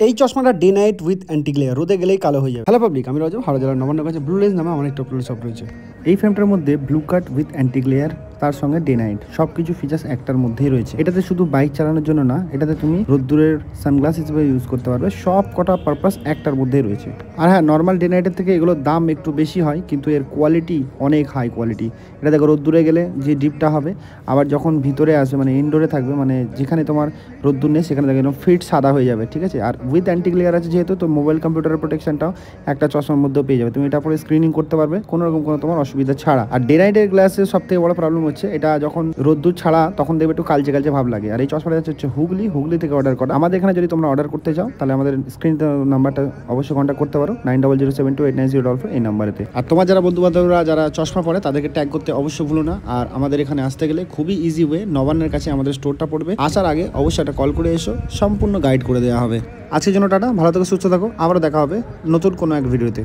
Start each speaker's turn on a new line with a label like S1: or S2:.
S1: এই চশমাটা day night with anti glare, রোদে গেলেই কালো হয়ে যাবে। হ্যালো পাবলিক, আমি রজব, হাওড়া জেলার নবান্ন কাছে ব্লু লেন্স নামে আমার একটা প্রোডাক্ট শপ রয়েছে। এই ফ্রেমটার মধ্যে blue cut with anti glare, তার সঙ্গে ডে নাইট সবকিছু ফিচার্স একটার মধ্যেই রয়েছে। এটাতে শুধু বাইক চালানোর জন্য না, এটাতে তুমি রোদ্দুরের সানগ্লাস হিসেবে ইউজ করতে পারবে। সব কটা পারপাস একটার মধ্যেই রয়েছে। আর হ্যাঁ, নর্মাল ডে নাইটের থেকে এগুলোর দাম একটু বেশি হয়, কিন্তু এর কোয়ালিটি অনেক হাই কোয়ালিটি। এটা দেখো, রোদ্দুরে গেলে যে ডিপটা হবে, আবার যখন ভিতরে আসবে মানে ইনডোরে থাকবে, মানে যেখানে তোমার রোদ্দুর নেই সেখানে দেখো একদম ফিট সাদা হয়ে যাবে, ঠিক আছে। আর উইথ অ্যান্টি গ্লেয়ার আছে যেহেতু, তো মোবাইল কম্পিউটারের প্রোটেকশনটাও একটা চশমার মধ্যেও পেয়ে যাবে। তুমি এটা পরে স্ক্রিনিং করতে পারবে কোনো রকম কোনো তোমার অসুবিধা ছাড়া। আর ডে নাইটের গ্লাসের সব থেকে বড় প্রবলেম হচ্ছে, এটা যখন রোদ্দুর ছাড়া তখন দেখবে একটু কালচে কালচে ভাব লাগে। আর এই চশমাটা হচ্ছে হুগলি থেকে অর্ডার করা। আমাদের এখানে যদি তোমরা অর্ডার করতে চাও, তাহলে আমাদের স্ক্রিন নাম্বারটা অবশ্যই কন্ট্যাক্ট করতে পারো, 9007289044 এই নাম্বারেতে। আর তোমার যারা বন্ধু বান্ধবরা যারা চশমা পরে তাদেরকে ট্যাগ করতে অবশ্যই ভুলো না। আর আমাদের এখানে আসতে গেলে খুবই ইজি ওয়ে, নবান্নের কাছে আমাদের স্টোরটা পড়বে। আসার আগে অবশ্যই একটা কল করে এসো, সম্পূর্ণ গাইড করে দেওয়া হবে। আজকের জন্য টাটা, ভালো থেকো, সুস্থ থাকো, আবারও দেখা হবে নতুন কোনো এক ভিডিওতে।